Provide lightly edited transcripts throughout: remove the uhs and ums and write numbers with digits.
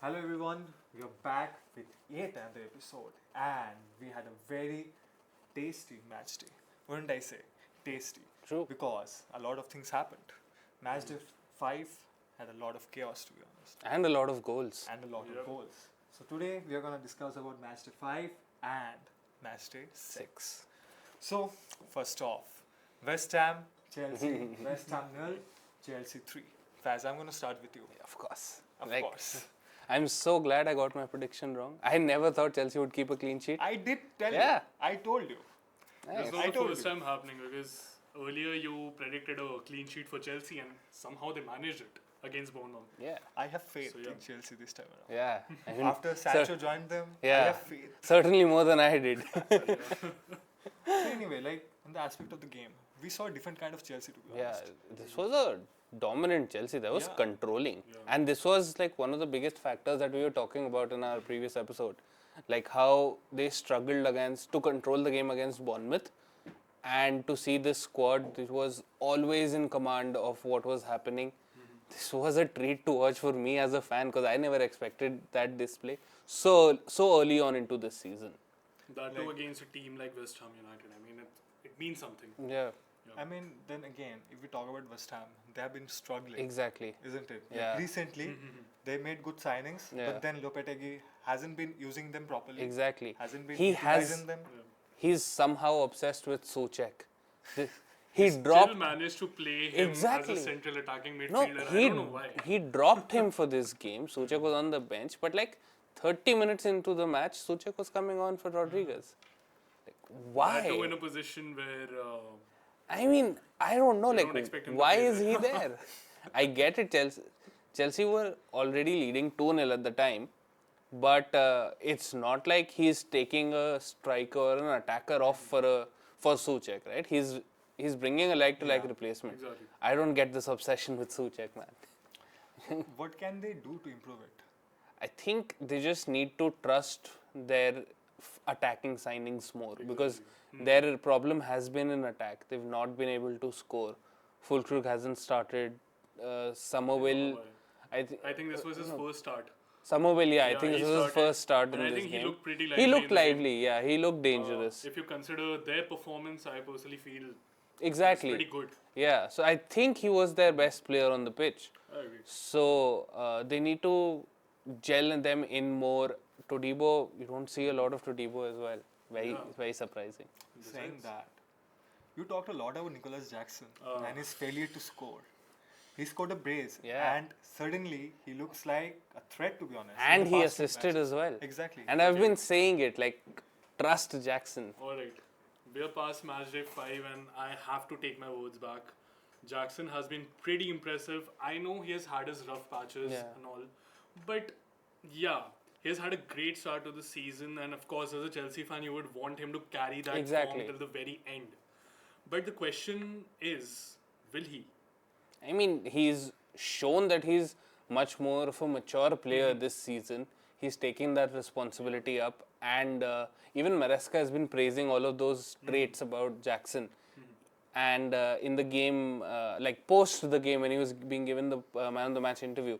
Hello everyone, we are back with yet another episode and we had a very tasty match day. Wouldn't I say? Tasty. True. Because a lot of things happened. Matchday 5 had a lot of chaos to be honest. And a lot of goals. And a lot of goals. So today we are going to discuss about Matchday 5 and Matchday 6. So first off, West Ham, Chelsea, West Ham 0, Chelsea 3. Faz, I'm going to start with you. Of course. Of Like, course. I'm so glad I got my prediction wrong. I never thought Chelsea would keep a clean sheet. I did tell you. Yeah. I told you. Nice. This was I the told first you. time happening because earlier you predicted a clean sheet for Chelsea and somehow they managed it against Bournemouth. Yeah. I have faith So, yeah. in Chelsea this time around. Yeah. I mean, After Sancho joined them, I Yeah. have faith. certainly more than I did. So anyway, like in the aspect of the game, we saw a different kind of Chelsea to be Yeah. honest. This was a dominant Chelsea. That was Yeah. controlling. Yeah. And this was like one of the biggest factors that we were talking about in our previous episode. Like how they struggled to control the game against Bournemouth. And to see this squad, it was always in command of what was happening. This was a treat to watch for me as a fan because I never expected that display so early on into this season. That too Like- against a team like West Ham United. I mean, it means something. Yeah, I mean, then again, if we talk about West Ham, they have been struggling, exactly. isn't it? Like, Yeah. recently, they made good signings, Yeah. but then Lopetegui hasn't been using them properly. Exactly. Hasn't been He utilizing has. them. He's somehow obsessed with Soucek. He Still dropped. managed to play him Exactly. as a central attacking No, midfielder. I don't know why. he dropped him for this game. Soucek was on the bench, but like 30 minutes into the match, Soucek was coming on for Rodriguez. Like, That too why? in a position where I mean, I don't know. You Like, don't expect him to why play is he there? I get it. Chelsea were already leading 2-0 at the time, but it's not like he's taking a striker or an attacker off for Soucek, right? He's bringing a like-to-like Yeah. replacement. exactly. I don't get this obsession with Soucek, man. What can they do to improve it? I think they just need to trust their attacking signings more because their problem has been in attack. They've not been able to score. Fulkrug hasn't started. Somerville, why. I think. I think this was his first start. Somerville, yeah, I Yeah, think he this was his started, first start and in I this think game. he looked pretty He lively looked in the game. lively, yeah. He looked dangerous. If you consider their performance, I personally feel it's Exactly. pretty good. Yeah, so I think he was their best player on the pitch. I agree. So they need to gel them in more. Todibo, you don't see a lot of Todibo as well. Very surprising. Saying Besides- that, you talked a lot about Nicholas Jackson and his failure to score. He scored a brace, Yeah. and suddenly he looks like a threat, to be honest. in And the he past two assisted matches. as well. Exactly. And I've been saying it, like, trust Jackson. Alright, we're past matchday 5 and I have to take my words back. Jackson has been pretty impressive. I know he has had his rough patches Yeah. and all, but yeah, he has had a great start to the season, and of course, as a Chelsea fan, you would want him to carry that Exactly. form till the very end. But the question is, will he? I mean, he's shown that he's much more of a mature player this season. He's taking that responsibility up, and even Maresca has been praising all of those traits about Jackson. And in the game, like post the game, when he was being given the man of the match interview,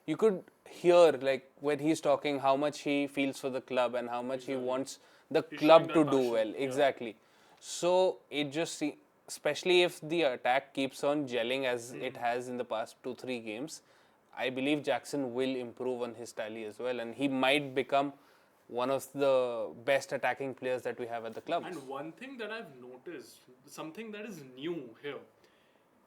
you could hear like when he's talking how much he feels for the club and how much he wants the He's club to showing that do passion, well. yeah. Exactly. So it just especially if the attack keeps on gelling as it has in the past 2-3 games, I believe Jackson will improve on his tally as well, and he might become one of the best attacking players that we have at the club. And one thing that I've noticed, something that is new here,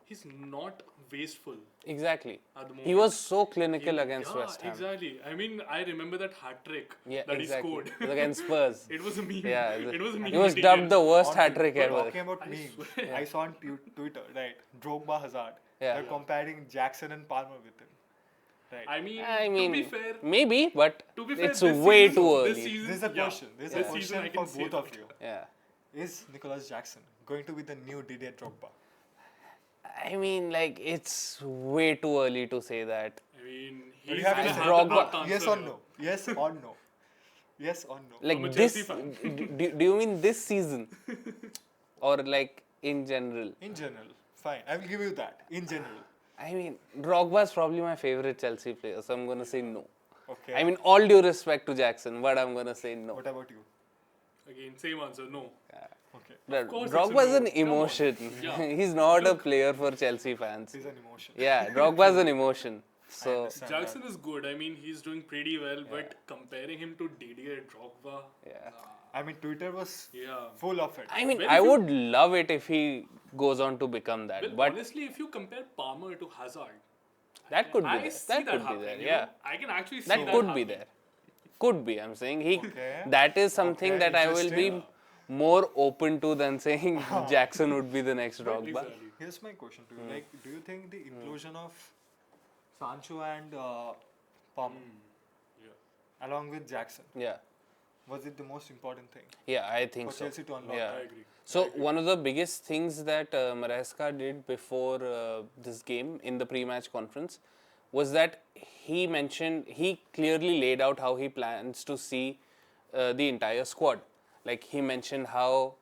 he's not wasteful Exactly. at the moment. He was so clinical against Yeah, West Ham. exactly. I mean, I remember that hat trick Yeah, that exactly. he scored. It was against Spurs. It was a meme. Yeah, it was a meme. He was material. dubbed the worst On- hat trick but ever. Talking about I memes, swear. I saw on Twitter, right? Drogba Hazard. Yeah. They're comparing Jackson and Palmer with him. Right. I mean, I mean, to be fair, maybe, but to be fair, it's this way season- too This early. season, This is a yeah, question. This is this a season I question can for say both of that. you. Yeah. Is Nicholas Jackson going to be the new Didier Drogba? I mean, like, it's way too early to say that. I mean, You he's have to gonna say have Drogba- the blunt answer yes or here. no? Yes or no? Yes or no? Like I'm a this, Chelsea fan. do you mean this season? Or like in general? In general, fine. I will give you that. In general. I mean, Drogba is probably my favorite Chelsea player, so I'm going to say no. Okay. I mean, all due respect to Jackson, but I'm gonna say no. What about you? Again, same answer. No. Okay. course it's a Drogba is no. an Come on. emotion. Yeah. He's not a Look. player for Chelsea fans. He's an emotion. Yeah, Drogba is an emotion. I So understand Jackson that. is good. I mean, he's doing pretty well, but comparing him to Didier Drogba, yeah. I mean, Twitter was yeah. full of it. I mean, Well, I if you- would love it if he goes on to become that, Well, but honestly, if you compare Palmer to Hazard, that could be I there. see That that could be happening, there. you Yeah, know? I can actually see that that could be happening. there. Could be. I'm saying he. Okay. That is something Okay, that I will be interesting. more open to than saying Jackson would be the next Drogba. Exactly. Here's my question to you. Like, do you think the implosion of Sancho and Palmer, Yeah. along with Jackson, Yeah, was it the most important thing yeah, I think for so. Chelsea to unlock? Yeah. I agree. So one of the biggest things that Maresca did before this game in the pre-match conference was that he clearly laid out how he plans to see the entire squad. Like he mentioned how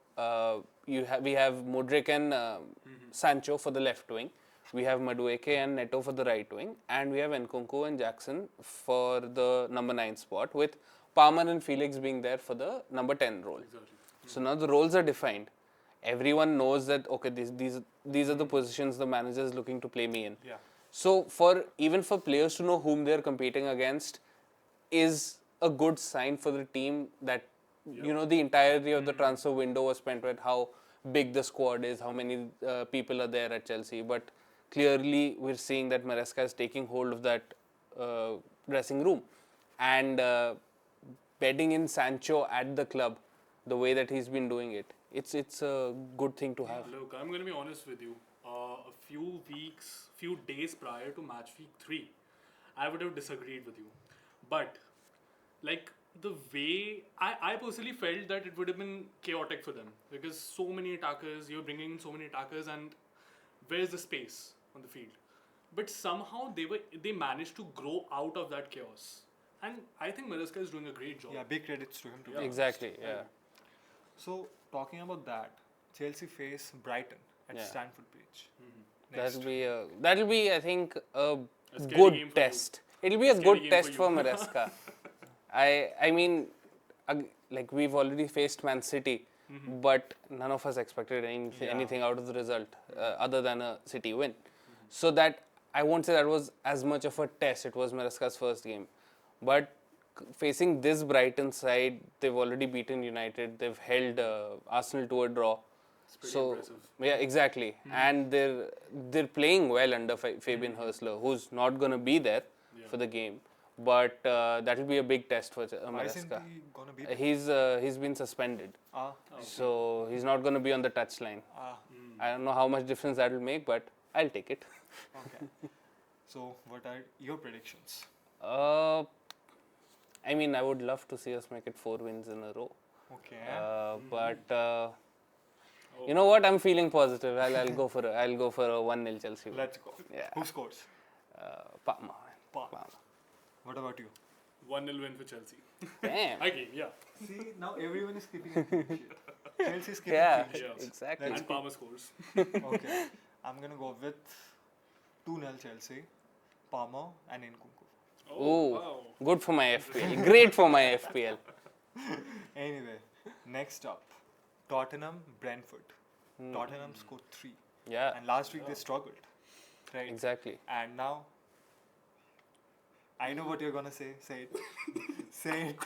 we have Mudryk and Sancho for the left wing, we have Madueke and Neto for the right wing, and we have Nkunku and Jackson for the number 9 spot, with Palmer and Felix being there for the number 10 role. Exactly. So now the roles are defined. Everyone knows that okay, these are the positions the manager is looking to play me in. Yeah. So even for players to know whom they're competing against is a good sign for the team that you know the entirety of the transfer window was spent with how big the squad is, how many people are there at Chelsea. But clearly we're seeing that Maresca is taking hold of that dressing room, and betting in Sancho at the club the way that he's been doing it, it's a good thing to have. Look, I'm going to be honest with you. A few days prior to match week 3, I would have disagreed with you. But, like, the way I personally felt that it would have been chaotic for them because so many attackers, you're bringing in so many attackers, and where's the space on the field? But somehow they managed to grow out of that chaos. And I think Maresca is doing a great job. Yeah, big credits to him to be Yeah. honest. Exactly, yeah. So, talking about that, Chelsea face Brighton at Yeah. Stamford Bridge. Next. That'll be I think a scary game good for you. test. It'll be a Scary good game test for for you. Maresca. I mean, like we've already faced Man City, but none of us expected anything out of the result other than a City win. So that I won't say that was as much of a test. It was Maresca's first game, but facing this Brighton side, they've already beaten United. They've held Arsenal to a draw. It's pretty So impressive. yeah, exactly, and they're playing well under Fabian Hörsler, who's not gonna be there for the game, but that will be a big test for Why isn't Maresca. he gonna be? He's been suspended, Ah, so he's not gonna be on the touchline. I don't know how much difference that will make, but I'll take it. okay. So, what are your predictions? I mean, I would love to see us make it 4 wins in a row, Okay. but. You know what? I'm feeling positive. I'll go for a 1-0 Chelsea. win. Let's go. Yeah. Who scores? Palmer. Palmer. What about you? 1-0 win for Chelsea. Damn. Again, yeah. See, now everyone is keeping a clean sheet. Chelsea is keeping Yeah, clean sheet. Yeah. exactly. Let's And Palmer scores. Okay. I'm gonna go with 2-0 Chelsea, Palmer and Nkunku. Oh, wow. good for my FPL. Great for my FPL. Anyway, next up, Tottenham, Brentford. Tottenham scored 3. Yeah, And last week they struggled. Right? exactly. And now, I know what you're gonna say. Say it. Say it.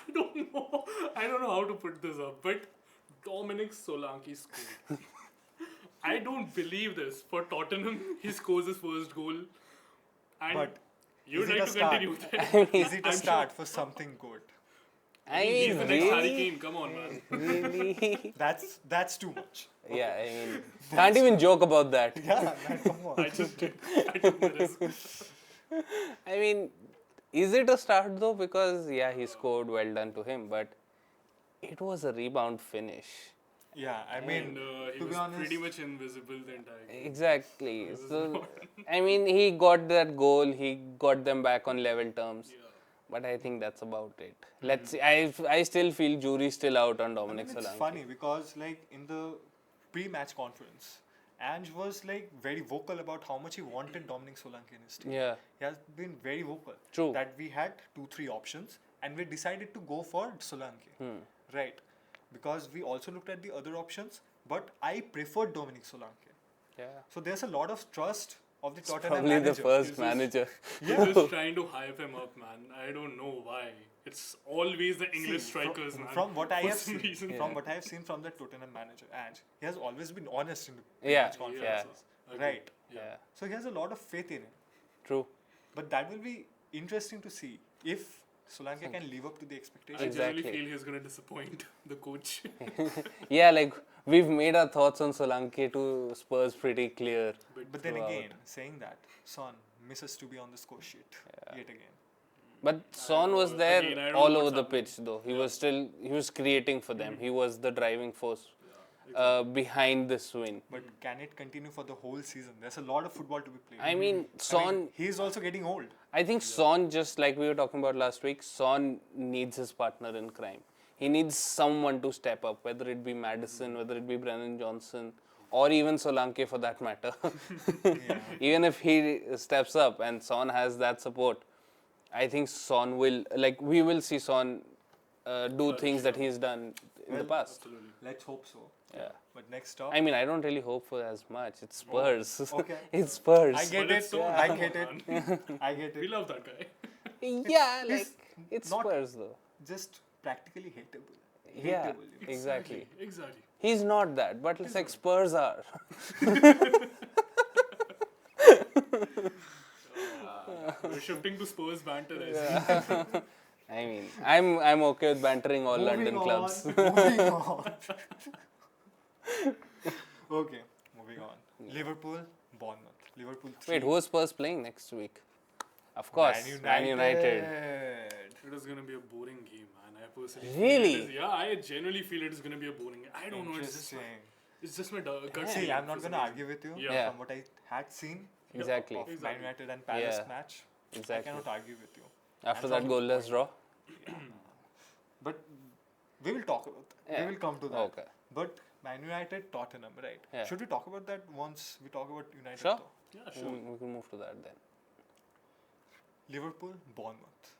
I don't know how to put this up, but Dominic Solanke scored. I don't believe this. For Tottenham, he scores his first goal. And But you'd is it like a to start? continue that. Is it a I'm start for something good? I He's mean, the next Harry really? Kane. Come on, man. Really? That's too much. Yeah, I mean, can't even joke about that. Yeah, man, come on. I just did. I took the risk. I mean, is it a start though? Because, yeah, he scored, well done to him, but it was a rebound finish. Yeah, I mean, And he to be was honest, pretty much invisible the entire game. Exactly. So, I mean, he got that goal, he got them back on level terms. Yeah. But I think that's about it. Let's see. I still feel jury's still out on I Dominic mean, it's Solanke. funny because like in the pre-match conference Ange was like very vocal about how much he wanted Dominic Solanke in his team. Yeah. He has been very vocal. True. That we had 2-3 options and we decided to go for Solanke. Right. Because we also looked at the other options, but I preferred Dominic Solanke. Yeah. So there's a lot of trust of the Tottenham Probably manager. the first manager. He's just trying to hype him up, man. I don't know why. It's always the English See, strikers, man. From what I For have some seen, reason. from what I have seen from the Tottenham manager, Ange, he has always been honest in the Yeah, press conferences. Agreed. Right. Yeah. So he has a lot of faith in him. True. But that will be interesting to see if Solanke can live up to the I expectations. generally Exactly. feel he's going to disappoint the coach. Yeah, like we've made our thoughts on Solanke to Spurs pretty clear. But then throughout. again, saying that, Son misses to be on the score sheet yet again. But Son was Again, there I don't all know over what's the happening. pitch though. He was creating for them. He was the driving force behind this win. But can it continue for the whole season? There's a lot of football to be played. I mean, Son. He's also getting old. I think Son, just like we were talking about last week, Son needs his partner in crime. He needs someone to step up, whether it be Maddison, whether it be Brennan Johnson, or even Solanke for that matter. Even if he steps up and Son has that support, I think Son will, like, we will see Son do things that he's done in the past. Absolutely. Let's hope so. Yeah. But next up, I mean, I don't really hope for as much. It's Spurs. okay. It's Spurs. I get But it. it's so I dumb, get it. man. I get We it. love that guy. Yeah, like, it's not- Spurs though. Just practically hateable. Yeah, Hateable, you know. exactly. Exactly. He's not that, but it's like Spurs are. We're shifting to Spurs banter, I see. I mean, I'm okay with bantering all Moving London on, clubs. moving on. Okay, moving on. Liverpool, Bournemouth. Liverpool 3. Wait, who is Spurs playing next week? Of course, Man United. It is going to be a boring game, man. I personally Really? feel it is, yeah, I generally feel it is going to be a boring game. I don't know. Interesting. It's just my gut See, feeling I'm not for going to some argue with you. Yeah. Yeah. From what I had seen Exactly. of Man Exactly. United and Palace Yeah. match, I Exactly. cannot argue with you. After And that from- goalless draw. But we will talk about that. Yeah. We will come to that. Okay. But Man United, Tottenham, right? Yeah. Should we talk about that once we talk about United? Sure. though? Yeah, sure. We can move to that then. Liverpool, Bournemouth.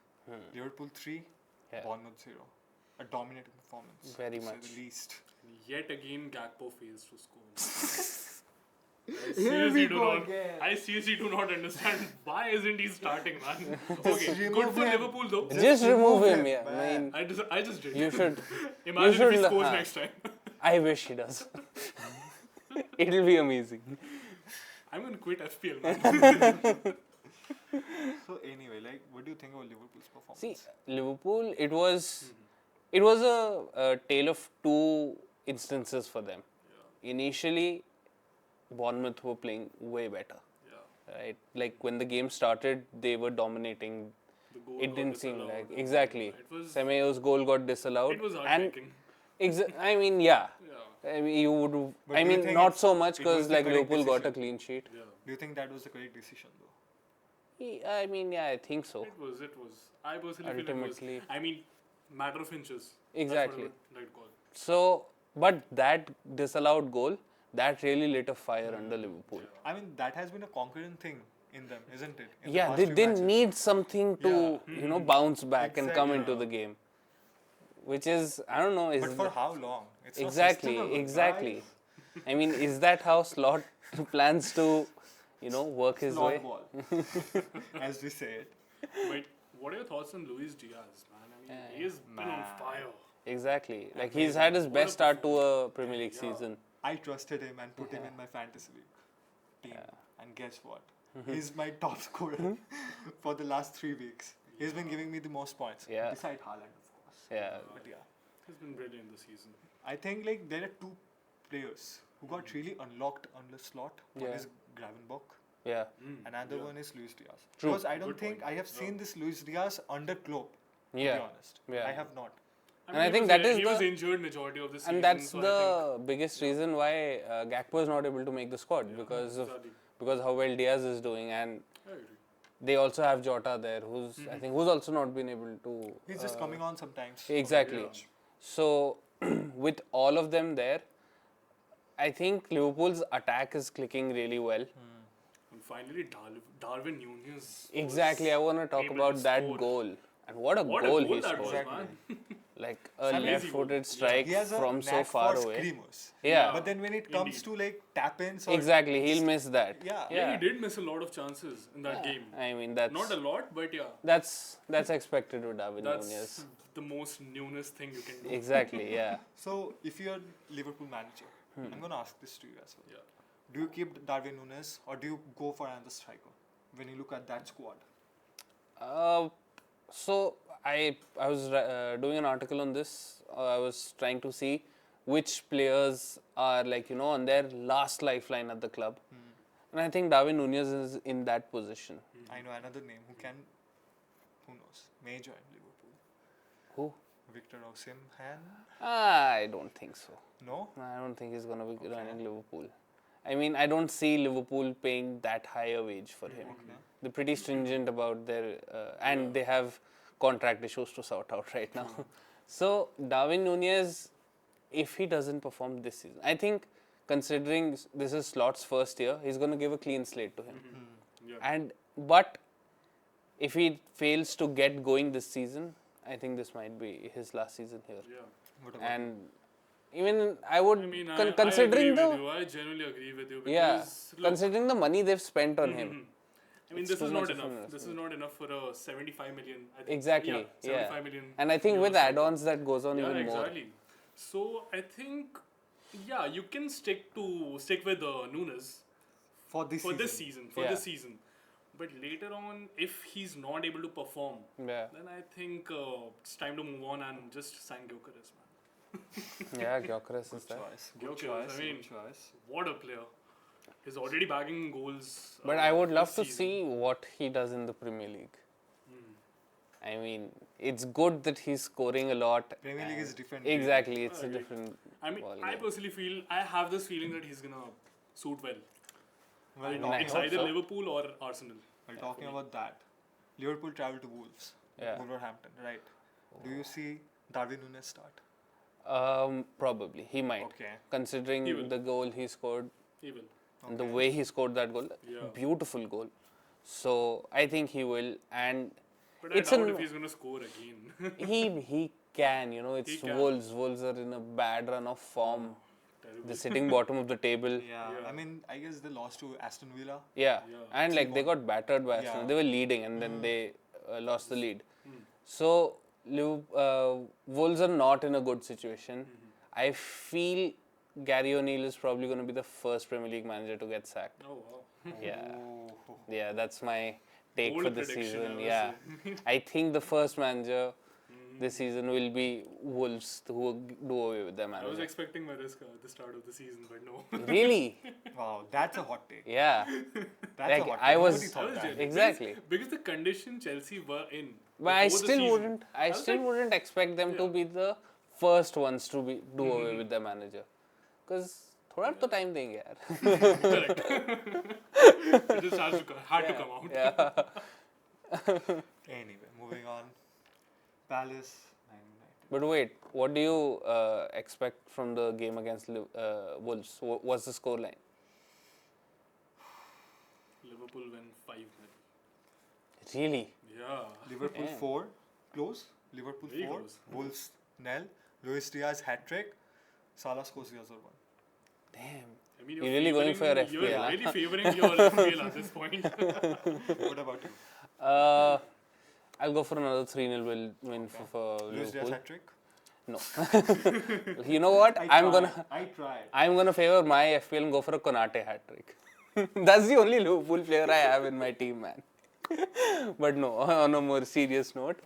Liverpool 3, Yeah. Bournemouth 0. A dominating performance. Very to say much. the least. Yet again, Gakpo fails to score. I seriously do not understand why isn't he starting, man. Okay, remove good for him. Liverpool though. Just remove him, him, yeah. man. I mean, I just did. you should. Imagine if he should- scores huh. next time. I wish he does. It'll be amazing. I'm gonna quit FPL, man. So anyway, like, what do you think about Liverpool's performance? See, Liverpool, it was a tale of two instances for them. Initially, Bournemouth were playing way better, Yeah. right? Like when the game started, they were dominating. The goal It got didn't seem disallowed. like exactly. It was. Semedo's goal got disallowed, It was and heartbreaking. I mean, yeah. Yeah. I mean, you would. But I do you mean, think not it's- so much it was because the like correct Liverpool got a decision? clean sheet. Yeah. Do you think that was the correct decision though? I mean, yeah, I think so. It was. I personally Ultimately. feel it was. I mean, matter of inches. Exactly. That's what I would call. So, but that disallowed goal, that really lit a fire under Liverpool. I mean, that has been a concurrent thing in them, isn't it? In the Yeah, past they few didn't matches. need something to, bounce back and come Exactly. into the game. Which is, I don't know, is But for how long? It's not exactly, sustainable, exactly. guys. I mean, is that how Slot plans to, work his Slot way? ball, as we say it. But what are your thoughts on Luis Diaz, man? I mean, he has been on fire. Exactly. Like he's had his best start to a Premier League Yeah. season. I trusted him and put him in my fantasy league team. And guess what? He's my top scorer for the last 3 weeks. He's been giving me the most points. Yeah. Beside Haaland, of course. Yeah. But yeah. He's been brilliant this season. I think like there are 2 players who got really unlocked under Slot. One Yeah. is Gravenberch. Yeah. Another one is Luis Diaz. True. Because I don't Good think point. I have seen this Luis Diaz under Klopp, to Yeah. be honest. Yeah. I have not. And I he think was, that is he was the- injured majority of the season. And that's so I the biggest reason why Gakpo is not able to make the squad because of exactly. because how well Diaz is doing, and I agree. they also have Jota there, who's I think who's also not been able to. He's just coming on sometimes. Exactly. Yeah. So with all of them there, I think Liverpool's attack is clicking really well. And finally, Darwin Núñez. Exactly, I want to talk able about to that score. goal. And what a What goal a goal he that was, scored. Exactly. man. Like a Crazy left-footed goal. strike He has a from so knack far for away. screamers. Yeah. But then when it comes Indeed. to like tap-ins or Exactly, he'll miss that. Yeah. Yeah, he did miss a lot of chances in that game. I mean, that's Not a lot, but yeah. that's expected with Darwin That's Núñez. the most Núñez thing you can do. Exactly, yeah. So if you're Liverpool manager, I'm gonna ask this to you as well. Yeah. Do you keep Darwin Núñez or do you go for another striker when you look at that squad? So I was doing an article on this. I was trying to see which players are like on their last lifeline at the club, and I think Darwin Núñez is in that position. I know another name who knows, may join Liverpool. Who? Victor Osimhen? I don't think so. No? I don't think he's gonna be running Liverpool. I mean, I don't see Liverpool paying that high a wage for him. Okay. They're pretty stringent about their and they have contract issues to sort out right now. So Darwin Núñez, if he doesn't perform this season, I think considering this is Slot's first year, he's going to give a clean slate to him. Yeah. But if he fails to get going this season, I think this might be his last season here. Yeah. What about And even I would I mean, considering I agree the with you. I genuinely agree with you. Because, yeah, look, considering the money they've spent on him. I mean, It's this too is much not of an enough. This is not enough for a 75 million. I think. Exactly, Yeah, yeah. 75 million. And I think with euros. add-ons that goes on Yeah, even more. exactly. So I think, yeah, you can stick with Núñez for this for season? this season. For Yeah. this season. But later on, if he's not able to perform, Yeah, then I think it's time to move on and just sign Gyökeres, man. yeah, Gyökeres is there. Choice. Good Gyökeres, choice. I mean, Good choice. What a player. He's already bagging goals. But I would love this to season. see what he does in the Premier League. I mean, it's good that he's scoring a lot. Premier League is different. Exactly, it's a agree. different. I mean, ball I game. personally I have this feeling that he's gonna suit well. Well, And talking it's hope either so. Liverpool or Arsenal. Well, talking about that, Liverpool travel to Wolves, Yeah. Wolverhampton, right? Do you see Darwin Núñez start? Probably he might, Okay. considering He will. the goal he scored, He will. and the way he scored that goal, Yeah. beautiful goal. So I think he will, and But It's I doubt an- if he's gonna score again. he can. It's He can. Wolves. Wolves are in a bad run of form. Terrible. They're sitting bottom of the table. Yeah. Yeah. I mean, I guess they lost to Aston Villa. Yeah, Yeah. and like they got battered by Arsenal. Yeah. They were leading and then they lost the lead. So Wolves are not in a good situation. I feel Gary O'Neill is probably going to be the first Premier League manager to get sacked. Oh wow. Yeah, Oh. yeah, that's my take Bold for this prediction, season. I must Yeah, say. I think the first manager this season will be Wolves, who will do away with their I was manager. expecting Maresca at the start of the season, but no. Really? Wow, that's a hot take. Yeah. That's Like, a hot take. I was- Nobody I thought was that. genuine. Exactly. Because the condition Chelsea were in. But I before the still season. wouldn't. I was still like- wouldn't expect them to be the first ones to be do away with their manager, because थोड़ा तो time देंगे यार. Correct. It just had to come out. Yeah. Anyway, moving on. Palace, Man United. But wait, what do you expect from the game against Wolves? What's the score line? Liverpool win 5-0. Really? Yeah. Liverpool Damn. 4, close. Liverpool Very 4, close. Wolves nil. Luis Diaz hat trick. Salah scores the other one. Damn. I mean, You're really going for your You're FPL, huh? really favoring your FPL at this point. What about you? I'll go for another 3-0 win for Luis Diaz Liverpool. hat trick. No. You know what? I tried. I'm gonna favor my FPL and go for a Konate hat trick. That's the only Liverpool player I have in my team, man. But no, on a more serious note,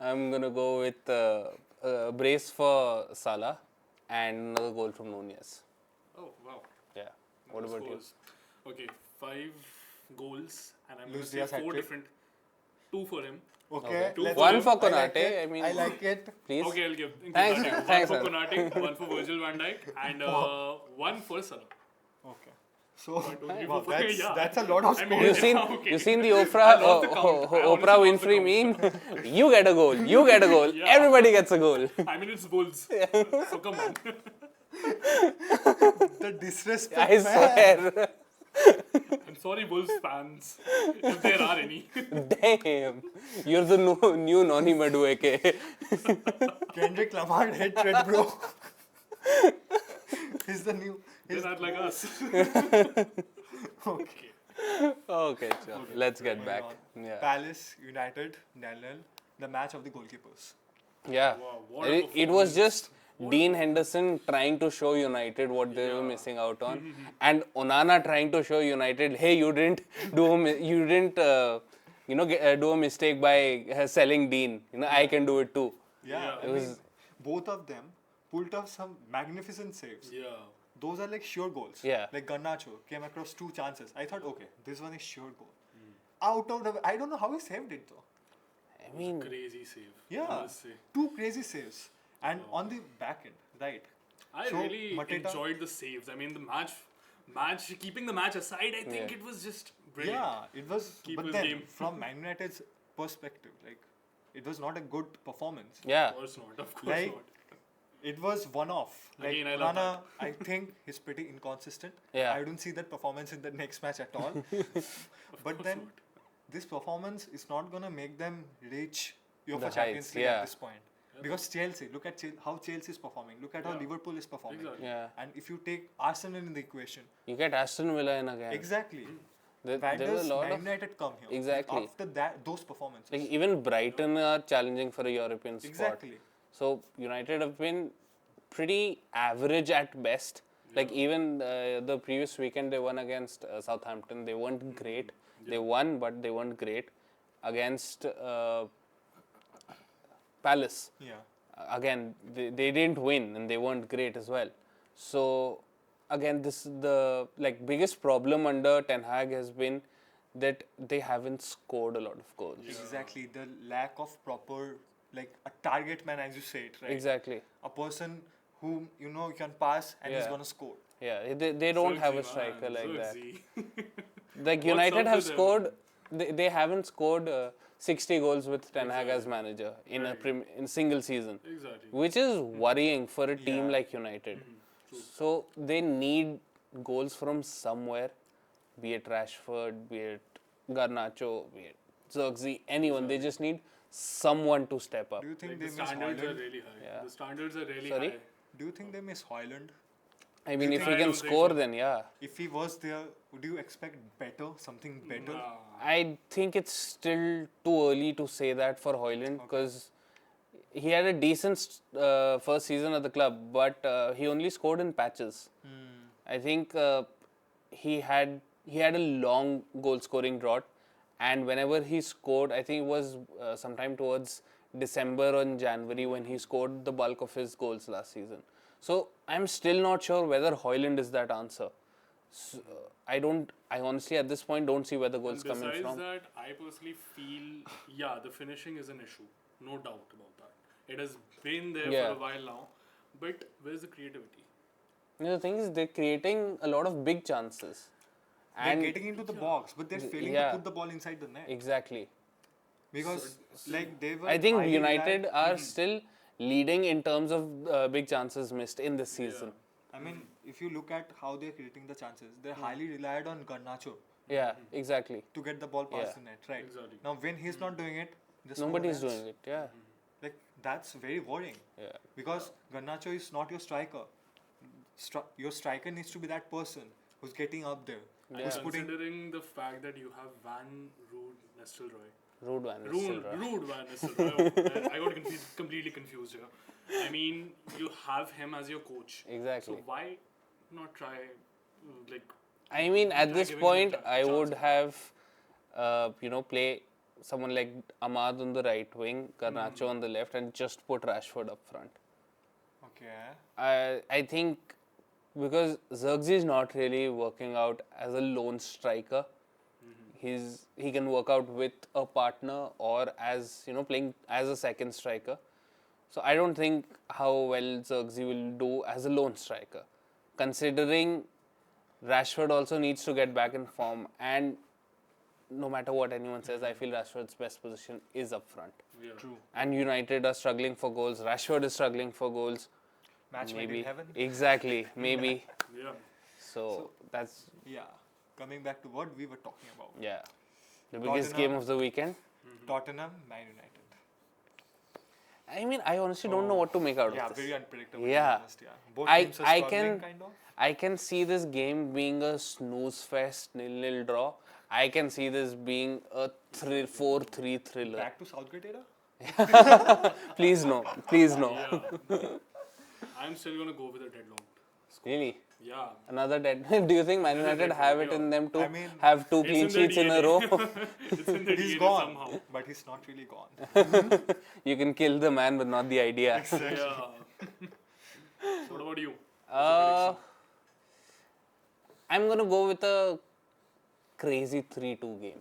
I'm gonna go with a brace for Salah and another goal from Núñez. Oh, wow. Yeah. What Those about you? scores. Okay, 5 goals, and I'm going to Luis say Diaz 4 hat-trick. different. 2 for him. Okay. Two let's for go. him. for I like Konate, it. I mean- I like it. Please. Okay, I'll give Thanks, that. thanks, One for man. Konate, one for Virgil van Dijk, and one for Salah. Okay. So, One, two, three, wow, four, five, yeah. that's a lot of I mean, scores. You okay. seen the I lost the count. I honestly Oprah lost the Winfrey count. meme? You get a goal. You get a goal. Yeah. Everybody gets a goal. I mean, it's Bulls. So come on. The disrespect. I man. swear. I'm sorry, Bulls fans, if there are any. Damn. You're the new Noni Madueke. Kendrick Lamar hatred, bro. He's the new. They're He's, not like us. okay. Okay, sure. Let's get Moving back. on. Yeah. Palace United, nil-nil. The match of the goalkeepers. Yeah. Wow, what a It was performance. just Dean Henderson trying to show United what they were missing out on, and Onana trying to show United, hey, you didn't do do a mistake by selling Dean. I can do it too. Yeah, Yeah. I mean, both of them pulled off some magnificent saves. Yeah. Those are like sure goals. Yeah. Like Garnacho came across 2 chances. I thought, okay, this one is sure goal. Out of the, I don't know how he saved it though. I mean, Crazy save. Yeah, I must say. 2 crazy saves. And on the back end, right? I So, really Mateta- enjoyed the saves. I mean, the match, keeping the match aside, I think Yeah. it was just brilliant. Yeah, it was. Keeper's but then, game. from Man United's perspective, like, it was not a good performance. yeah. Of course not. Of course Like, not. It was one-off. Like, Again, I love Onana, I think he's pretty inconsistent. Yeah. I don't see that performance in the next match at all. But then, this performance is not gonna make them reach UEFA The Champions heights, League yeah. at this point. Because Chelsea, look at how Chelsea is performing. Look at how Yeah. Liverpool is performing. Exactly. Yeah. And if you take Arsenal in the equation, You get Aston Villa in again. exactly. There Why was does a lot Man of United come here? Exactly. After that, those performances. like even Brighton are challenging for a European spot. Exactly. So United have been pretty average at best. Like even the previous weekend they won against Southampton. They weren't great. They won, but they weren't great. Against Palace, Yeah. again they didn't win and they weren't great as well. So again, this the biggest problem under Ten Hag has been that they haven't scored a lot of goals. Exactly. The lack of proper, like a target man, as you say it, right? Exactly. A person whom you can pass and he's Yeah. gonna score. Yeah, they don't have a Zirkzee, striker man, like that. Zirkzee. Like What's United up have with them? scored, they haven't scored 60 goals with Ten Hag as manager in Right. in single season, Exactly. which is worrying for a team Yeah. like United. So they need goals from somewhere, be it Rashford, be it Garnacho, be it Zirkzee, anyone. They just need someone to step up. Do you think Like they the miss standards are Hoyland? really high. Yeah. The standards are really Sorry? high. Do you think they miss Hoyland? I mean, if I he can don't think score, so. then yeah. If he was there, would you expect better, something better? Nah. I think it's still too early to say that for Hoyland because he had a decent first season at the club, but he only scored in patches. I think he had a long goal scoring drought, and whenever he scored, I think it was sometime towards December or in January when he scored the bulk of his goals last season. So I'm still not sure whether Hoyland is that answer. So, I honestly at this point don't see where the goals And coming besides from. that, I personally feel, yeah, the finishing is an issue. No doubt about that. It has been there Yeah. for a while now. But where's the creativity? The thing is, they're creating a lot of big chances. They're And getting into the box, but they're failing yeah. to put the ball inside the net. exactly. Because, like, they were. I think highly United reliant- are still leading in terms of big chances missed in this season. I mean, if you look at how they're creating the chances, they're highly relied on Garnacho Yeah, exactly. to get the ball past Yeah. the net, right? Exactly. Now, when he's not doing it, just Nobody's doing it. Yeah, Like, that's very worrying. yeah. Because Garnacho is not your striker. Your striker needs to be that person who's getting up there. Yeah. Who's putting. Considering the fact that you have Van Rood Nistelrooy. Rude Van Nistelrooy. Rude Van Nistelrooy. I got completely confused here. I mean, you have him as your coach. Exactly. So why not try, like, I mean, at Try this giving him point, a I chance. would have, play someone like Ahmad on the right wing, Garnacho on the left, and just put Rashford up front. Okay. I think because Zirkzee is not really working out as a lone striker. He can work out with a partner or as playing as a second striker. So I don't think how well Zirkzee will do as a lone striker, considering Rashford also needs to get back in form, and no matter what anyone says, I feel Rashford's best position is up front. Yeah. True. And United are struggling for goals. Rashford is struggling for goals. Match made Maybe in heaven. exactly. Maybe. Yeah. So that's Yeah. Coming back to what we were talking about. yeah, the biggest Tottenham. game of the weekend. Tottenham, Man United. I mean, I honestly don't know what to make out Yeah, of this. very unpredictable. Yeah. To be honest, yeah. Both I- teams are I struggling, can- kind of. I can see this game being a snooze fest, 0-0 draw. I can see this being a 4-3 thriller. Back to Southgate era? Please no. Please no. Yeah. I'm still gonna go with a deadlocked. Really? Yeah. Another dead. Do you think Man United have it in them to I mean, have 2 it's clean in their sheets in a DNA. row? It's in the He's DNA gone, somehow. but he's not really gone. You can kill the man, but not the idea. Yeah. What about you? I'm gonna go with a crazy 3-2 game.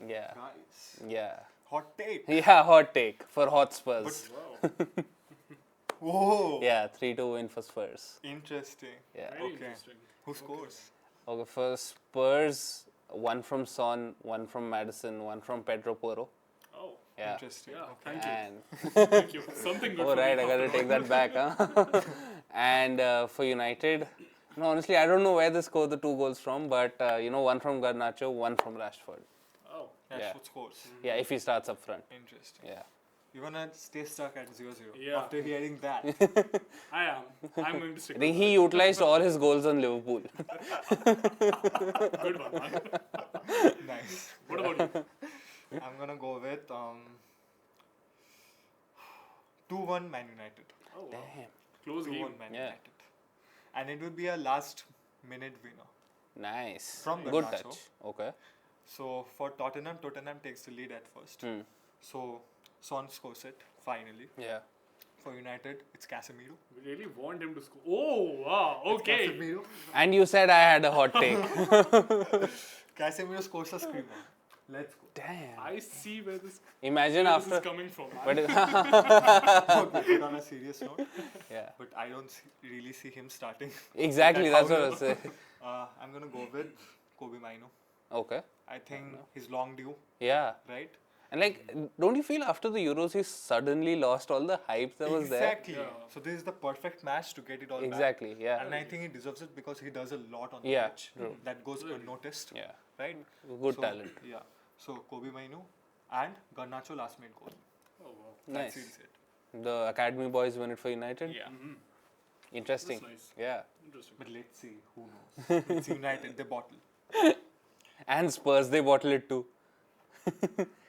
Yeah. Nice. Yeah. Hot take. Yeah, hot take for Hotspurs. Wow. Whoa. Yeah, 3-2 win for Spurs. Interesting. Yeah. Very Okay. interesting. Who scores? Okay, for Spurs, 1 from Son, 1 from Madison, 1 from Pedro Porro. Oh. Yeah. Interesting. Yeah. Okay. Thank you. And Thank you. Something good. oh for right, me. I gotta take that back, huh? And for United, no, honestly, I don't know where they scored the 2 goals from, but 1 from Garnacho, 1 from Rashford. Oh. Rashford Yeah. scores. Yeah, if he starts up front. Interesting. Yeah. You're gonna stay stuck at 0-0 Yeah. after hearing that. I am. I'm going to stick I with think he utilized all his goals on Liverpool. that. Good one, man. Nice. What about you? I'm gonna go with 2-1 Man United. Oh, wow. Damn. Close 2-1 game. Man Yeah. United. And it would be a last minute winner. Nice. From Good Garnacho. touch. Okay. So for Tottenham takes the lead at first. Hmm. So Son scores it finally. Yeah. For United, it's Casemiro. We really want him to score. Oh, wow. Okay. Casemiro. And you said I had a hot take. Casemiro scores a screamer. Let's go. Damn. I see where this Imagine is after. coming from. Man. But Okay, but on a serious note, yeah. but I don't really see him starting. Exactly. That's what I was saying. I'm gonna go with Kobe Maino. Okay. I think he's long due, Yeah. right? And don't you feel after the Euros he suddenly lost all the hype that was there? Exactly. Yeah. So this is the perfect match to get it all back. Exactly. Yeah. And I think he deserves it because he does a lot on Yeah, the pitch true. that goes unnoticed, Yeah. right? Good So, talent. Yeah. So Kobe Maino and Garnacho last minute goal. Oh, wow. That Nice. seals it. The academy boys win it for United. Yeah. Mm-hmm. Interesting. That's nice. Yeah. Interesting. But let's see. Who knows? It's United. They bottle. And Spurs, they bottle it too.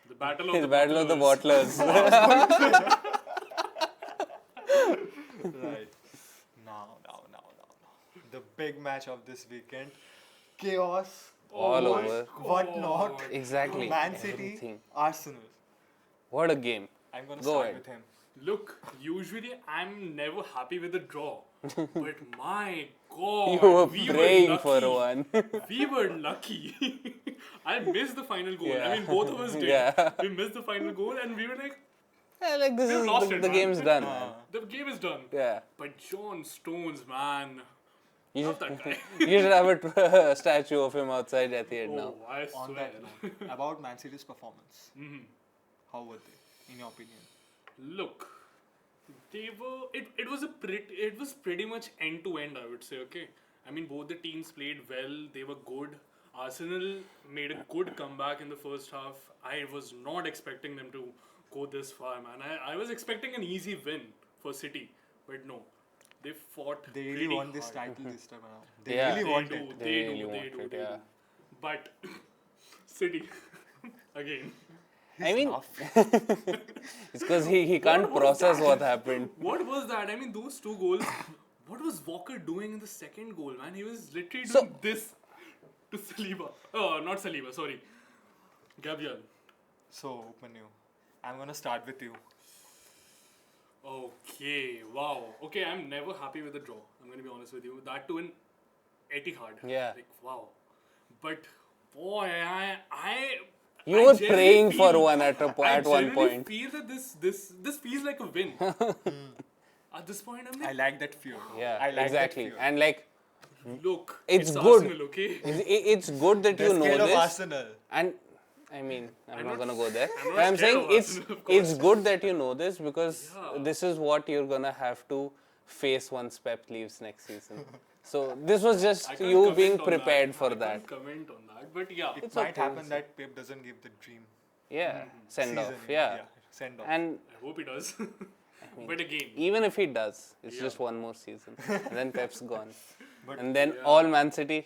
The battle of The the battle of the bottlers. bottlers. Right. Now. The big match of this weekend. Chaos. All Oh over. What not? Exactly. Man City. Everything. Arsenal. What a game. I'm going to Go start ahead. with him. Look, usually I'm never happy with the draw. But my God. You were we praying for lucky. one. We were lucky. I missed the final goal. Yeah. I mean, both of us did. Yeah. We missed the final goal and we were like, Yeah, like this We've is lost the it, man. game's done, man. the game is done. Yeah. But John Stones, man. You Love should, that guy. you should have a statue of him outside Etihad now. Oh, I On swear. that note, about Man City's performance. Mhm. How were they, in your opinion? Look, they were. It was pretty much end to end. I would say. Okay. I mean, both the teams played well. They were good. Arsenal made a good comeback in the first half. I was not expecting them to go this far, man. I was expecting an easy win for City, but no. They fought. They really pretty want this hard. title this time around. They Yeah. really They want do, it. They They really do. They want do. it, They yeah. do. But City again. I mean, Tough. it's because he can't What was process that? what happened. What was that? I mean, those 2 goals. What was Walker doing in the second goal, man? He was literally So- doing this to Saliba. Oh, not Saliba. Sorry, Gabriel. So, Manu, I'm going to start with you. Okay. Wow. Okay, I'm never happy with the draw. I'm gonna be honest with you. That too in Etihad. Yeah. Like wow. But boy, You I were genuinely praying for feel- one at I one genuinely point. feel that this feels like a win. At this point, I'm I like, like that fear. Yeah, I like exactly. That fear. And like, Look, It's good. Arsenal, okay? It's good that They're you know scared of this. Arsenal. And I mean, I'm not gonna go there. I'm not But I'm scared saying of it's Arsenal, of course. it's good that you know this because Yeah. this is what you're gonna have to face once Pep leaves next season. So this was just I can't you comment being on prepared that. for I that. can't comment on that, but yeah. It It's might okay, happen it's that Pep doesn't give the dream Yeah, send off. season. Yeah. Send off. And I hope he does. But again, even if he does, it's Yeah. just one more season, and then Pep's gone, But and then Yeah. all Man City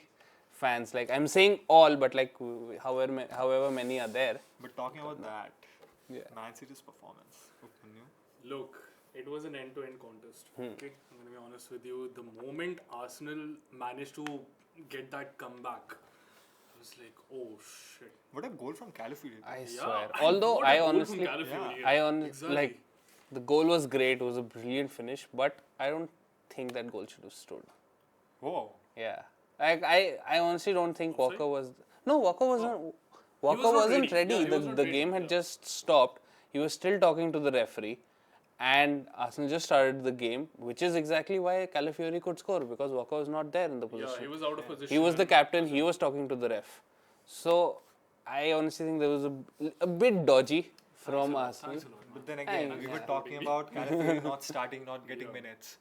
fans, like I'm saying all, but like however many are there. But talking about that, Yeah. Man City's performance. Opinion? look, it was an end-to-end contest. Okay, I'm gonna be honest with you. The moment Arsenal managed to get that comeback, I was like, oh shit. What a goal from Calafiori. I Yeah, swear. and Although what a I goal from honestly, Calafiori, I like the goal was great. It was a brilliant finish, but I don't think that goal should have stood. Whoa. Yeah, like I honestly don't think Offside? Walker was. No, Walker wasn't. Walker not wasn't ready. ready. Yeah, he The was not the ready, game had yeah. just stopped. He was still talking to the referee, and Arsenal just started the game, which is exactly why Calafiori could score because Walker was not there in the Yeah, position. he was out of position. He was the and- captain. He was talking to the ref. So I honestly think there was a bit dodgy from Arsenal. Thanks a lot, man. But then again, we were Yeah. talking about Calafiori not starting, not getting minutes.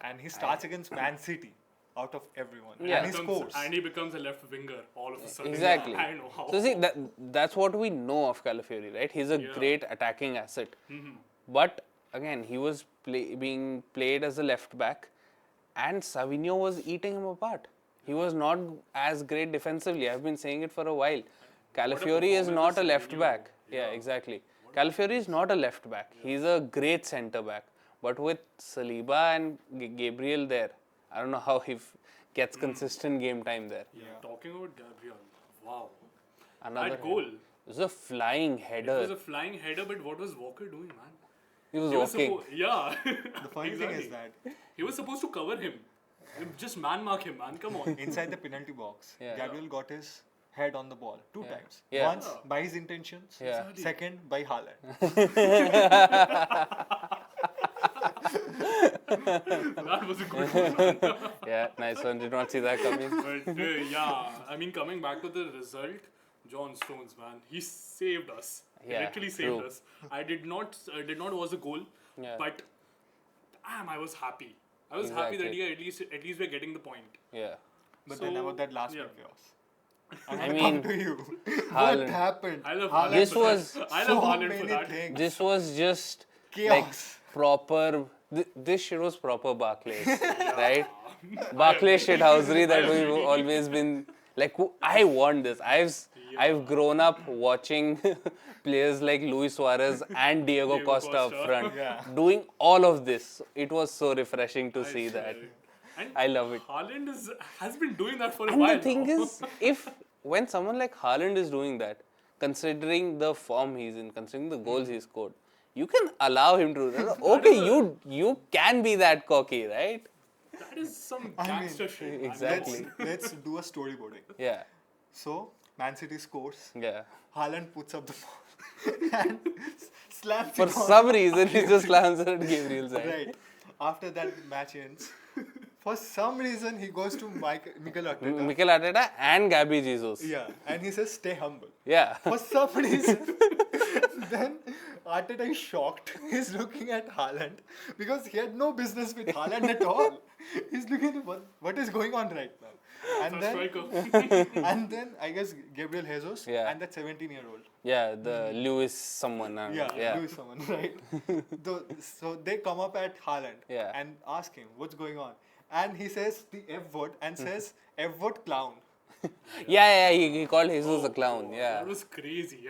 And he starts against Man City out of everyone. Yeah. And he scores. And he becomes a left winger all of a sudden. Exactly. I know how. So see that's what we know of Calafiori, right? He's a Yeah. great attacking asset, but again he was being played as a left back, and Savinho was eating him apart. He was not as great defensively. I've been saying it for a while. Calafiori is performance not a is left Savinho. back. Yeah, exactly. Calafiori is not a left back. He's a great centre back. But with Saliba and Gabriel there, I don't know how he gets consistent game time there. Yeah. Talking about Gabriel, wow. Another That goal. It was a flying It header. was a flying header, but what was Walker doing, man? He was He was walking. yeah. The funny thing is that He was supposed to cover him. Just man mark him, man. Come on. inside the penalty box, Yeah. Gabriel got his head on the ball two times. Yeah. Once by his intentions, Yeah. second by Haaland. That was a good one. Yeah, nice one. Did not see that coming. But yeah, I mean, coming back to the result, John Stones, man, he saved us. He Yeah, literally saved true. us. I did not watch the goal, Yeah. but I was happy. I was happy that Exactly. at least we're getting the point. Yeah. But then So, about that last yeah. bit chaos. I'm I gonna mean, come to you. What Haaland. happened? I love Haaland Haaland This for was that. I so love Haaland many for that. things. This was just Chaos. like proper. This shit was proper Barclays, right? Barclays shithousery that we've always been like. I want this. I've grown up watching players like Luis Suarez and Diego Diego Costa up Costa. front Yeah. doing all of this. It was so refreshing to I see swear. that. And I love it. Haaland has been doing that for a And while the thing now. is, when someone like Haaland is doing that, considering the form he's in, considering the goals he scored, you can allow him to do that. Okay, you can be that cocky, right? That is some I mean, gangster shit. man. exactly. Let's do a storyboarding. Yeah, So, Man City scores. yeah. Haaland puts up the ball and slams For it on. some reason, he just lands at Gabriel's side. Right. After that match ends, for some reason he goes to Mikel Arteta. Mikel Arteta and Gabby Jesus. Yeah, and he says, "Stay humble." Yeah. For some reason, then Arteta is shocked. He's looking at Haaland because he had no business with Haaland at all. He's looking at what is going on right now. And A then, striker. and then I guess Gabriel Jesus Yeah. and that 17-year-old. Yeah, the Lewis someone. Yeah, Lewis someone, right? So they come up at Haaland Yeah. and ask him what's going on. And he says the F word and says F word clown. Yeah, he called Jesus a clown. Yeah. That was crazy.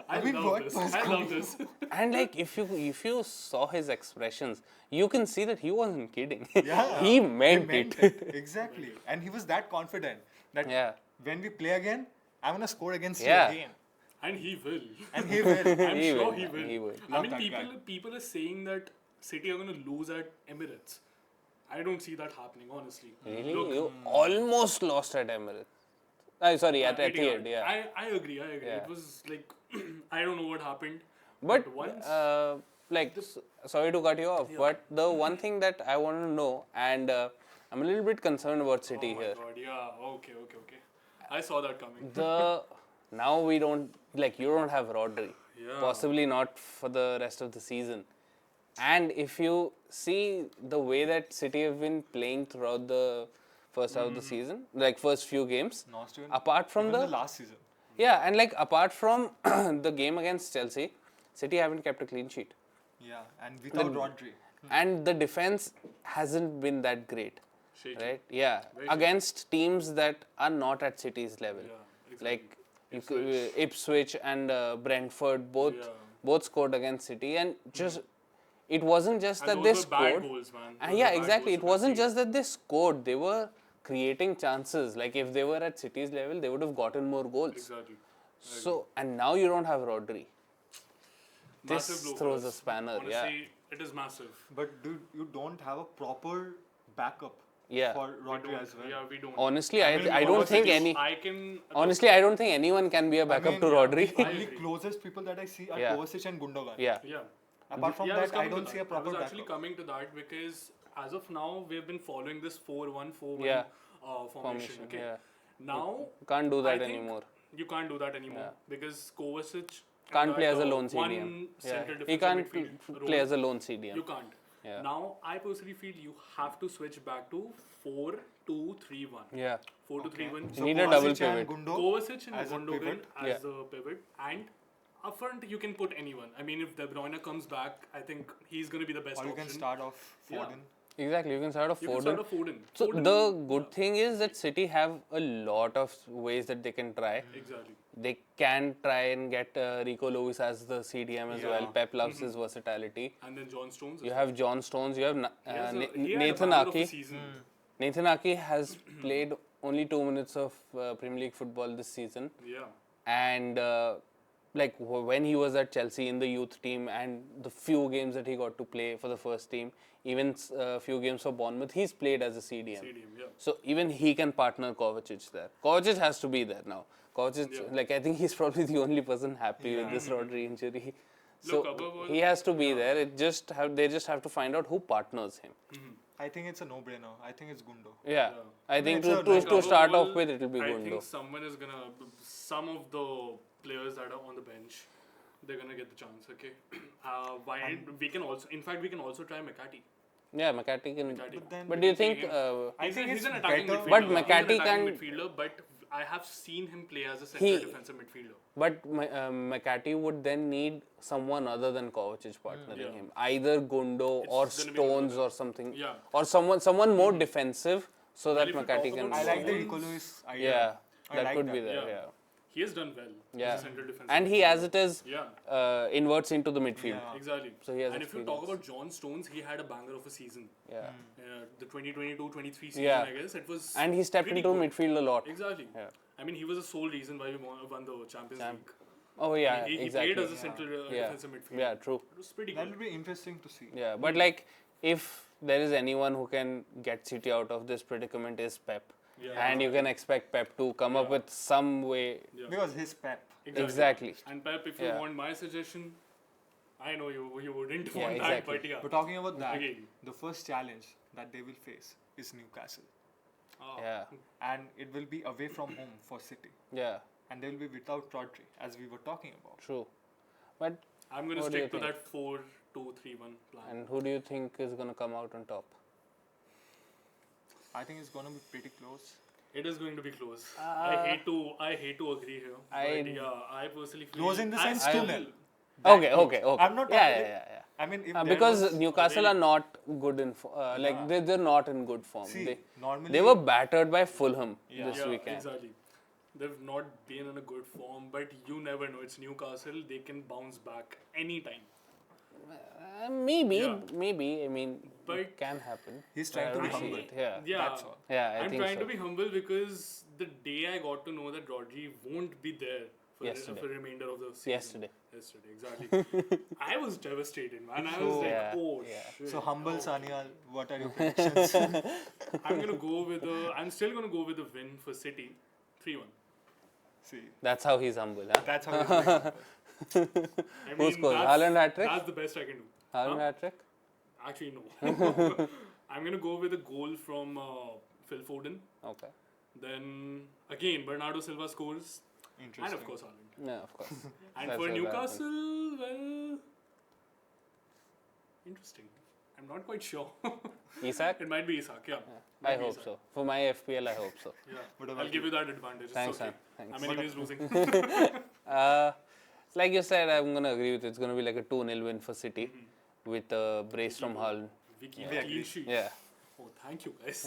I mean, love what this. was I love going this. And like if you saw his expressions, you can see that he wasn't kidding. Yeah. he meant, He meant it. Exactly. And he was that confident that Yeah. when we play again, I'm going to score against Yeah. you again. And he will. And he will. I'm He sure will, he man, will. he will. I Love mean, that guy. people are saying that City are going to lose at Emirates. I don't see that happening, honestly. Really? Look, You almost lost at Emirates. Sorry, at Etihad, yeah. I agree. Yeah. It was like, I don't know what happened. But once, like, sorry to cut you off, but the one thing that I want to know, and I'm a little bit concerned about City Oh my here. god, yeah. Okay. I saw that coming. Now we don't you don't have Rodri. Yeah. Possibly not for the rest of the season. And if you see the way that City have been playing throughout the first half of the season, like first few games, Not even, apart from even the the last season. yeah, and like apart from the game against Chelsea, City haven't kept a clean sheet. Yeah, and without Rodri. And the defense hasn't been that great, Shaky. right? Yeah, Very against teams that are not at City's level, Yeah, exactly. like Ipswich and Brentford, both scored against City, and just it wasn't just And that those they were bad scored. goals, man. And Those yeah, were bad exactly. goals It to wasn't concede. just that they scored; they were creating chances. Like if they were at City's level, they would have gotten more goals. Exactly. So and now you don't have Rodri. This Massive blow for throws a us. spanner. Honestly, it is massive. But dude, you don't have a proper backup Yeah. for We Rodri don't- as well. Yeah, we don't. Honestly, mean, I don't think Kovacic any. I can. Honestly, I don't think anyone can be a backup to Rodri. The I only agree. closest people that I see are Yeah. Kovacic and Gundogan. Yeah. Yeah. Apart from Yeah, I was that, I coming to don't see a that. proper I was actually backup. coming to that because as of now, we've been following this 4-1-4-1 Yeah. formation. Okay. Yeah. Now Can't do that I think anymore. you can't do that anymore Yeah. because Kovacic Can't and play that, as a lone one CDM. Yeah. center He defensive can't midfield play role, as a lone CDM. You can't. Yeah. Now I personally feel you have to switch back to 4-2-3-1. Yeah. 4-2-3-1. You need a double Kovacic and pivot. Gundo Kovacic and as a Gundogan pivot. as a pivot, and up front you can put anyone. I mean, if De Bruyne comes back, I think he's going to be the best or you option. can start off Yeah. Foden. Exactly. You can start off You can Foden. start off Foden. So Foden- the good thing is that City have a lot of ways that they can try. Exactly. They can try and get Rico Lewis as the CDM as well. Yeah. Pep loves his versatility. And then John Stones. You have John Stones. You have He had a Nathan banger of a Ake. season. Nathan Ake has played only 2 minutes of Premier League football this season, Yeah. and when he was at Chelsea in the youth team and the few games that he got to play for the first team, even a few games for Bournemouth, he's played as a CDM. Stadium. Yeah. So even he can partner Kovacic there. Kovacic has to be there now. Kovacic, I think he's probably the only person happy with this Rodri injury. So Look, above all- he has to be there. They just have to find out who partners him. I think it's a no-brainer. I think it's Gundo. Yeah, I think it's a to nice to start Above off all, with, it will be I Gundo. think someone is gonna. Some of the players that are on the bench, they're gonna get the chance. Okay. We can also. In fact, we can also try McCarthy. Yeah, McCarthy can. McCarthy. But then But do you think? I think he's it's an attacking better- midfielder. But He's an McCarthy attacking can- midfielder, but I have seen him play as a He- central defensive midfielder. But McCarthy would then need someone other than Kovacic partnering Yeah. him. Either Gundo It's or gonna be Stones Gundo. or something. Yeah. Or someone more defensive so that if you McCarthy talk can. about I like the Stones- Rico Lewis idea. Yeah, I that like could that. be there. Yeah. Yeah. He has done well. Yeah. As a central defensive And he, midfielder. as it is, Yeah. inverts into the midfield. Yeah. Exactly. So he has and if you talk experience. about John Stones, he had a banger of a season. Yeah. The 2022-23 season, Yeah. I guess. It was And he stepped pretty into good. midfield a lot. Exactly. Yeah. I mean, he was the sole reason why we won the Champions League. Oh yeah, He exactly. played as a central Yeah. defensive midfielder. Yeah, true. It was pretty That good. will be interesting to see. Yeah, but if there is anyone who can get City out of this predicament is Pep. Yeah. And you can expect Pep to come up with some way. Yeah. Because his Pep. Exactly. And Pep, if you Yeah. want my suggestion, I know you wouldn't Yeah, want exactly. that, but yeah. But talking about that, Again. the first challenge that they will face is Newcastle. Ah. Yeah, And it will be away from home for City. yeah, And they will be without Rodri, as we were talking about. true. But I'm going to What do you stick to think? that 4-2-3-1 plan. and who do you think is gonna come out on top? I think it's going to be pretty close. It is going to be close. I hate to agree here. I- But yeah, I personally feel Close in the sense I 2-0. Okay. I'm not Yeah, talking- yeah. I mean, if Because there was, Newcastle are not good in they're not in good form. see, They normally were battered by Fulham this yeah, weekend. exactly. They've not been in a good form, but you never know. It's Newcastle; they can bounce back anytime. Maybe. Yeah. I mean, But- it can happen. he's trying to be We'll see. humble. Yeah. Yeah, That's all. Yeah, I I'm think trying so. to be humble because the day I got to know that Rodri won't be there for Yesterday. the remainder of the season. Yesterday. Exactly. I was devastated, man. I was So- like, Yeah, oh yeah. shit. So humble Oh. Sanyal, what are your predictions? I'm still gonna go with a win for City, 3-1. See, That's how he's humble, huh? that's how it's like. I Who scores? that's- Haaland hat-trick? That's the best I can do. Haaland Huh? hat trick? Actually, no. I'm going to go with a goal from Phil Foden. Okay. Then, again, Bernardo Silva scores. Interesting. And, of course, Haaland. Yeah, of course. And That's for what Newcastle, well... Interesting. I'm not quite sure. Isak? It might be Isak, yeah. I Might be hope Isak. so. For my FPL, I hope so. Yeah. What about I'll give you that advantage. Thanks, it's okay. man. Thanks. I'm anyways losing. Like you said, I'm going to agree with it. It's going to be like a 2-0 win for City with a brace from Haaland. We keep We a agree. clean sheet. Yeah. Oh, thank you, guys.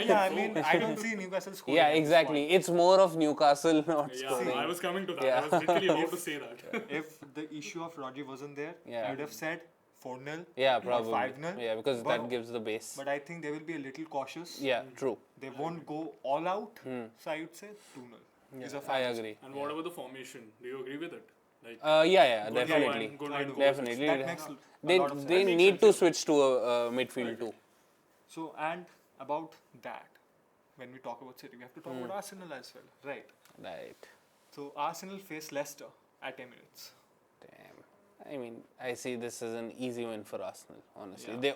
Yeah, I mean, I don't see Newcastle scoring. Yeah, at this exactly. point. It's more of Newcastle not Yeah, scoring. I was coming to that. Yeah. I was literally about to say that. If the issue of Rodri wasn't there, Yeah. I would have said 4-0. Yeah, or probably. 5-0. Yeah, because But- that gives the base. But I think they will be a little cautious. Yeah, true. They won't go all out. So I would say 2-0. Is a I fair agree. And what about the formation? Do you agree with it? Like, Yeah, Good definitely. line, good I line do. goals. Definitely. That makes a They lot of sense. they makes need sense, to yeah. switch to a midfield too. So, and about that, when we talk about City, we have to talk about Arsenal as well, right? Right. So, Arsenal face Leicester at Emirates. Damn. I mean, I see this as an easy win for Arsenal, honestly. Yeah.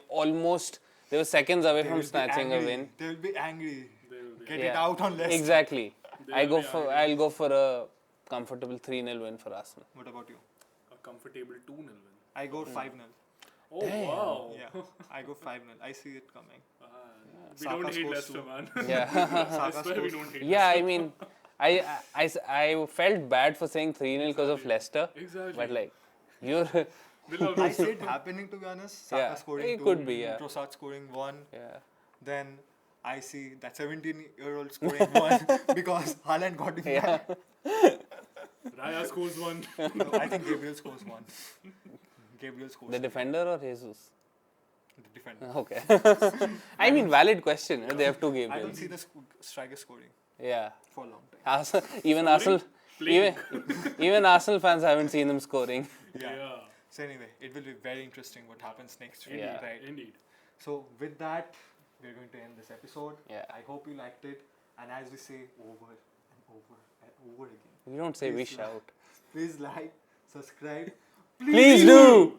They were seconds away They from will be snatching a angry. win. They will be angry. They will be. Get it Yeah. out on Leicester. Exactly. They will be angry. I'll go for a comfortable 3-0 win for Arsenal. What about you? A comfortable 2-0 win. I go 5-0. Oh, Damn. wow. Yeah, I go 5-0. I see it coming. We Saka don't hate scores Leicester, too. man. Yeah. I Saka swear we scores. don't hate Yeah, Leicester. I mean, I felt bad for saying 3-0 because of Leicester. Exactly. But like, you're... We love I Leicester. see it happening, to be honest. Saka Yeah, scoring it 2, could be, yeah. Trossard scoring 1. Yeah. Then I see that 17-year-old scoring 1 because Haaland got him back. Raya scores 1. No, I think Gabriel scores 1. Gabriel scores The defender or Jesus? the defender. Okay. I mean, valid question. They have two I Gabriels. don't see the striker scoring Yeah. for a long time. Even Arsenal, Playing. even Arsenal fans haven't seen him scoring. Yeah. So anyway, it will be very interesting what happens next week. Yeah. Right. Indeed. So with that, we're going to end this episode. Yeah. I hope you liked it. And as we say over and over and over again, We don't say we Please like- shout. please like, subscribe. Please do!